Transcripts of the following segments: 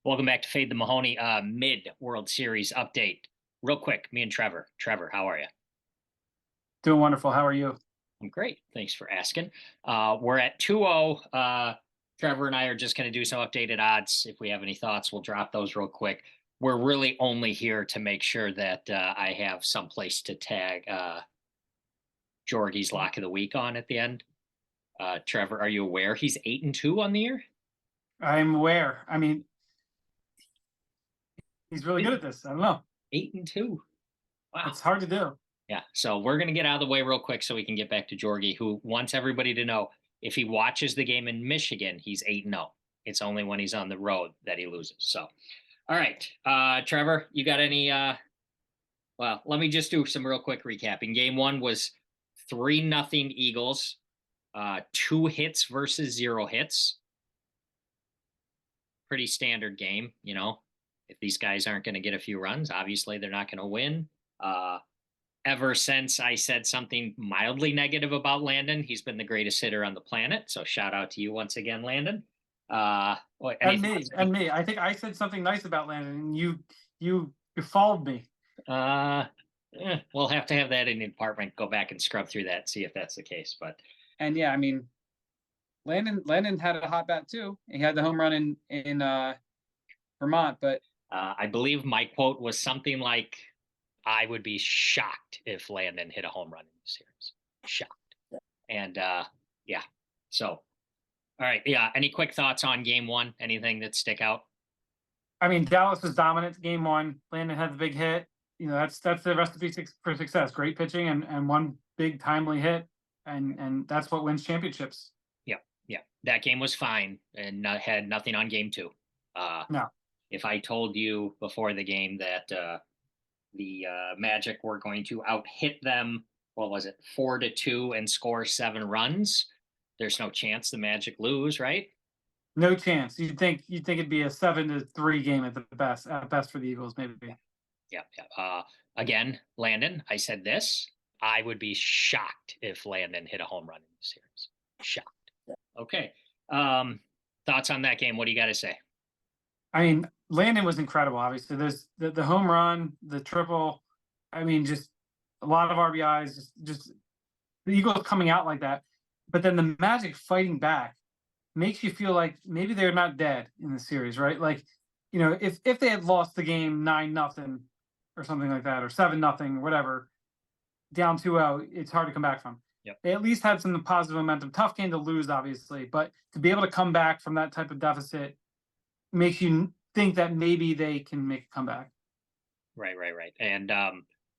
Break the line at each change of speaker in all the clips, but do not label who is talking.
Welcome back to Fade the Mahoney mid World Series update. Real quick, me and Trevor. Trevor, how are you?
Doing wonderful. How are you?
I'm great. Thanks for asking. We're at 2-0. Trevor and I are just going to do some updated odds. If we have any thoughts, we'll drop those real quick. We're really only here to make sure that I have some place to tag Jorgy's lock of the week on at the end. Trevor, are you aware he's 8-2 on the year?
I'm aware. I mean, he's really good at this. I don't know.
8-2. Wow.
It's hard to do.
Yeah. So we're going to get out of the way real quick so we can get back to Jorgy, who wants everybody to know if he watches the game in Michigan, he's 8-0. It's only when he's on the road that he loses. So, all right. Trevor, you got any? Well, let me just do some real quick recapping. Game one was 3-0 Eagles, 2 hits versus 0 hits. Pretty standard game. If these guys aren't going to get a few runs, obviously they're not going to win. Ever since I said something mildly negative about Landon, he's been the greatest hitter on the planet. So shout out to you once again, Landon.
And me. I think I said something nice about Landon, and you followed me.
We'll have to have that in the department. Go back and scrub through that, see if that's the case. But
yeah, I mean, Landon had a hot bat too. He had the home run in Vermont, but
I believe my quote was something like, "I would be shocked if Landon hit a home run in the series." Shocked. And yeah. So, all right. Yeah. Any quick thoughts on game one? Anything that stick out?
I mean, Dallas was dominant game one. Landon had the big hit. That's the recipe for success. Great pitching and one big timely hit, and that's what wins championships.
Yeah. Yeah. That game was fine and had nothing on game two.
No.
If I told you before the game that the Magic were going to out hit them, what was it, 4-2 and score 7 runs, there's no chance the Magic lose, right?
No chance. You'd think it'd be a 7-3 game at best for the Eagles, maybe.
Yeah. Again, Landon, I said this. I would be shocked if Landon hit a home run in the series. Shocked. Okay. Thoughts on that game? What do you got to say?
I mean, Landon was incredible. Obviously, there's the home run, the triple. I mean, just a lot of RBIs. Just the Eagles coming out like that, but then the Magic fighting back makes you feel like maybe they're not dead in the series, right? Like, if they had lost the game 9-0 or something like that, or 7-0, whatever, down 2-0, it's hard to come back from.
Yep.
They at least had some positive momentum. Tough game to lose, obviously, but to be able to come back from that type of deficit makes you think that maybe they can make a comeback.
Right. And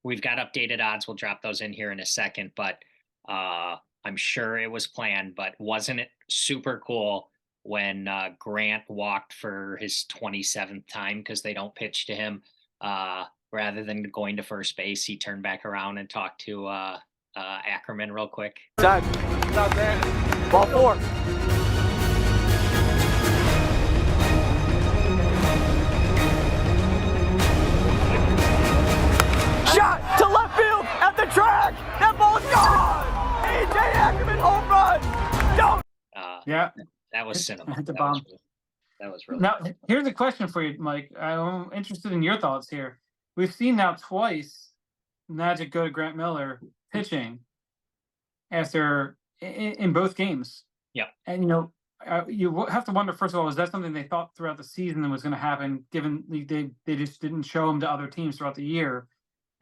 we've got updated odds. We'll drop those in here in a second, but I'm sure it was planned, but wasn't it super cool when Grant walked for his 27th time because they don't pitch to him? Rather than going to first base, he turned back around and talked to Ackerman real quick.
Time. Stop there. Ball 4. Shot to left field at the track. That ball's gone. AJ Ackerman home run. Don't.
Yeah,
that was cinema. That was really.
Now, here's a question for you, Mike. I'm interested in your thoughts here. We've seen now twice Magic go to Grant Miller pitching after in both games.
Yeah,
and you have to wonder, first of all, is that something they thought throughout the season was going to happen, given they just didn't show him to other teams throughout the year?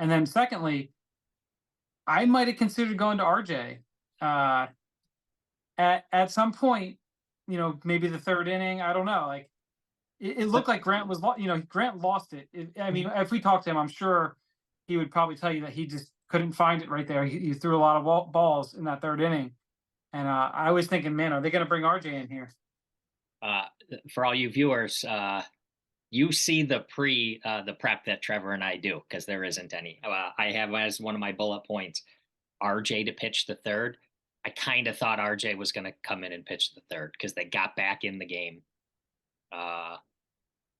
And then secondly, I might have considered going to RJ at some point, maybe the third inning. I don't know. Like it looked like Grant was, Grant lost it. I mean, if we talked to him, I'm sure he would probably tell you that he just couldn't find it right there. He threw a lot of balls in that third inning. And I was thinking, man, are they going to bring RJ in here?
For all you viewers, you see the prep that Trevor and I do, because there isn't any. I have as one of my bullet points, RJ to pitch the third. I kind of thought RJ was going to come in and pitch the third because they got back in the game.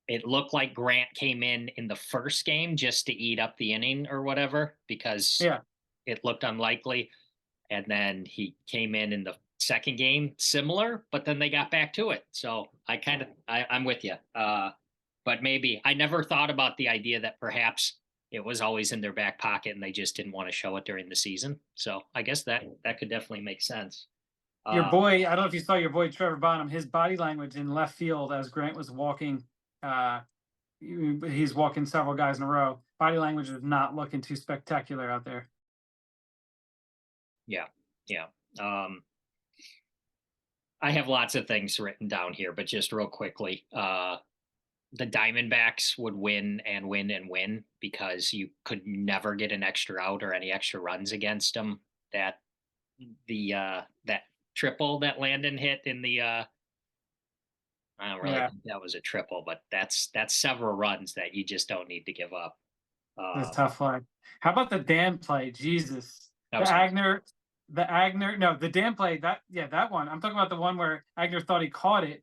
It looked like Grant came in the first game just to eat up the inning or whatever, because it looked unlikely. And then he came in the second game similar, but then they got back to it. So I'm with you. but maybe I never thought about the idea that perhaps it was always in their back pocket and they just didn't want to show it during the season. So I guess that could definitely make sense.
Your boy, I don't know if you saw your boy Trevor Bonham, his body language in left field as Grant was walking. He's walking several guys in a row. Body language is not looking too spectacular out there.
Yeah. I have lots of things written down here, but just real quickly, the Diamondbacks would win and win and win because you could never get an extra out or any extra runs against them. That triple that Landon hit in the I don't really think that was a triple, but that's several runs that you just don't need to give up.
That's tough flag. How about the Dan play? Jesus. The Dan play, that one. I'm talking about the one where Agner thought he caught it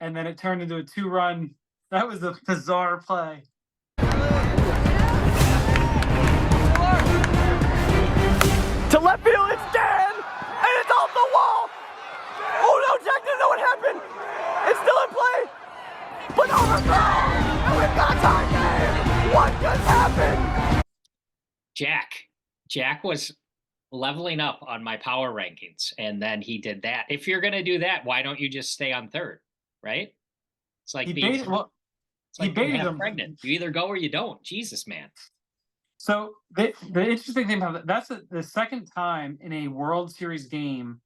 and then it turned into a 2-run. That was a bizarre play.
To left field, it's Dan, and it's off the wall. Oh no, Jack didn't know what happened. It's still in play, but overthrow, and we've got a tie game. What just happened?
Jack was leveling up on my power rankings, and then he did that. If you're gonna do that, why don't you just stay on third, right? It's like
he baited him.
Pregnant. You either go or you don't. Jesus, man.
So the interesting thing about that's the second time in a World Series game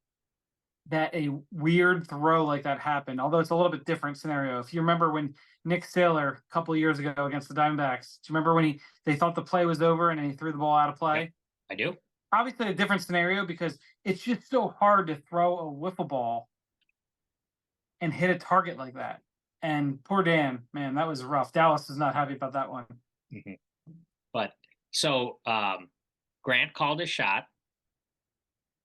that a weird throw like that happened. Although it's a little bit different scenario. If you remember when Nick Saylor a couple of years ago against the Diamondbacks, do you remember when they thought the play was over and he threw the ball out of play?
Yep, I do.
Obviously a different scenario because it's just so hard to throw a wiffle ball and hit a target like that. And poor Dan, man, that was rough. Dallas is not happy about that one.
Mm-hmm. But so Grant called a shot.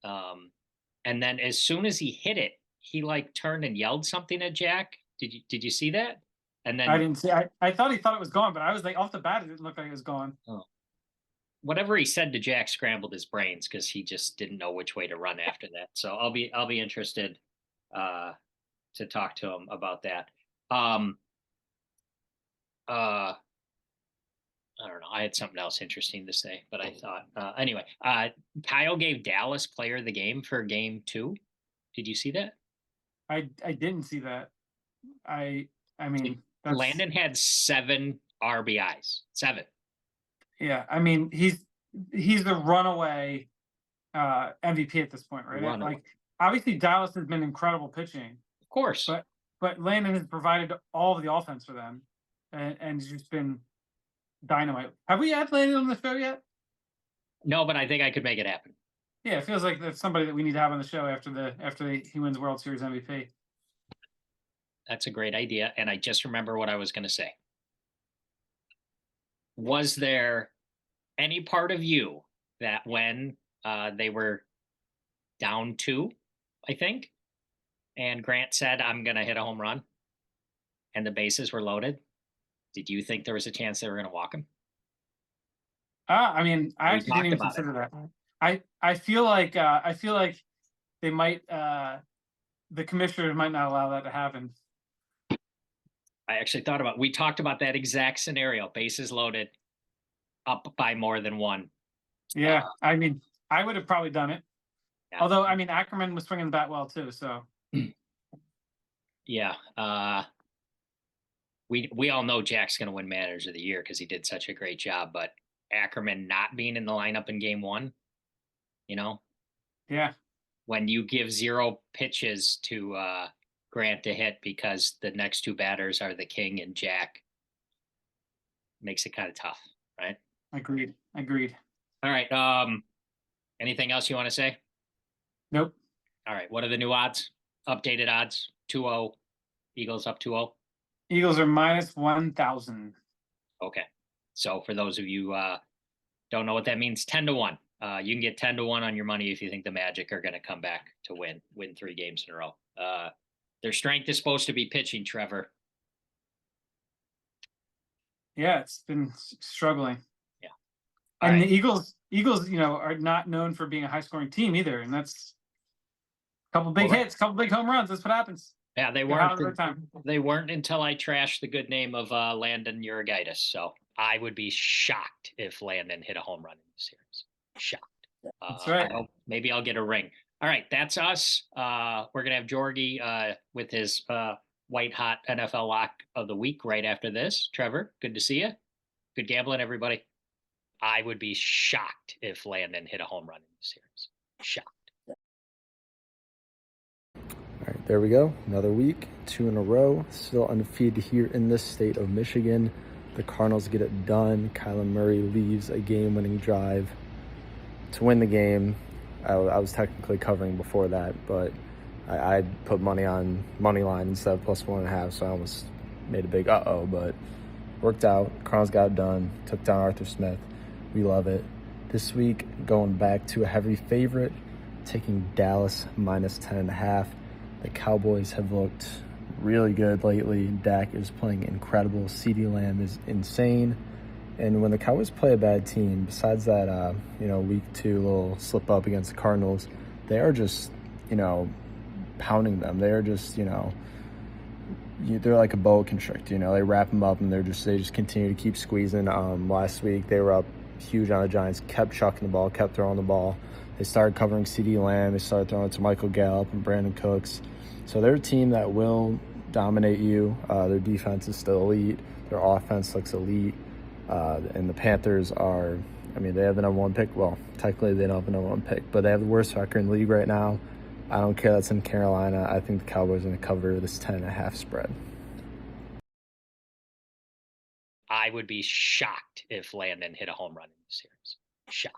And then as soon as he hit it, he like turned and yelled something at Jack. Did you see that? And then
I didn't see. I thought he thought it was gone, but I was like, off the bat, it didn't look like it was gone.
Oh. Whatever he said to Jack scrambled his brains because he just didn't know which way to run after that. So I'll be interested to talk to him about that. I don't know. I had something else interesting to say, but I thought anyway. Kyle gave Dallas player of the game for game 2. Did you see that?
I didn't see that. I mean,
Landon had 7 RBIs. 7.
Yeah, I mean he's the runaway MVP at this point, right?
Runaway.
Like obviously Dallas has been incredible pitching,
Of course.
but Landon has provided all of the offense for them, and he's just been dynamite. Have we had Landon on the show yet?
No, but I think I could make it happen.
Yeah, it feels like that's somebody that we need to have on the show after he wins World Series MVP.
That's a great idea, and I just remember what I was going to say. Was there any part of you that when they were down 2, I think, and Grant said, "I'm going to hit a home run," and the bases were loaded, did you think there was a chance they were going to walk him?
I mean, I actually didn't even consider that. I feel like they might the commissioner might not allow that to happen.
I actually thought about. We talked about that exact scenario: bases loaded, up by more than 1.
Yeah, I mean, I would have probably done it.
Yeah.
Although, I mean, Ackerman was swinging the bat well too. So.
Yeah. We all know Jack's going to win Manager of the Year because he did such a great job. But Ackerman not being in the lineup in game 1, you know.
Yeah.
When you give 0 pitches to Grant to hit because the next 2 batters are the King and Jack, makes it kind of tough, right?
Agreed.
All right. Anything else you want to say?
Nope.
All right. What are the new odds? Updated odds? 2-0. Eagles up 2-0.
Eagles are minus 1,000.
Okay. So for those of you don't know what that means, 10-1. You can get 10-1 on your money if you think the Magic are going to come back to win 3 games in a row. Their strength is supposed to be pitching, Trevor.
Yeah, it's been struggling.
Yeah.
And the Eagles, you know, are not known for being a high-scoring team either, and that's a couple big hits, a couple big home runs. That's what happens.
Yeah, they
They're having a
weren't.
good time.
They weren't until I trashed the good name of Landon Urigitis. So I would be shocked if Landon hit a home run in the series. Shocked.
That's right.
Maybe I'll get a ring. All right, that's us. We're gonna have Jorgy with his white hot NFL lock of the week right after this. Trevor, good to see you. Good gambling, everybody. I would be shocked if Landon hit a home run in the series. Shocked.
All right, there we go. Another week, 2 in a row. Still undefeated here in this state of Michigan. The Cardinals get it done. Kyler Murray leaves a game-winning drive to win the game. I was technically covering before that, but I put money on money line instead of +1.5, so I almost made a big uh-oh, but worked out. Cardinals got it done. Took down Arthur Smith. We love it. This week, going back to a heavy favorite, taking Dallas -10.5. The Cowboys have looked really good lately. Dak is playing incredible. CeeDee Lamb is insane. And when the Cowboys play a bad team, besides that, week 2 little slip up against the Cardinals, they are just, pounding them. They are just, they're like a boa constrictor. They wrap them up and they just continue to keep squeezing. Last week they were up huge on the Giants, kept chucking the ball, kept throwing the ball. They started covering CeeDee Lamb. They started throwing it to Michael Gallup and Brandon Cooks. So they're a team that will dominate you. Their defense is still elite. Their offense looks elite. And the Panthers are, they have the number 1 pick. Well, technically they don't have the number 1 pick, but they have the worst record in the league right now. I don't care that's in Carolina. I think the Cowboys are going to cover this 10.5 spread.
I would be shocked if Landon hit a home run in the series. Shocked.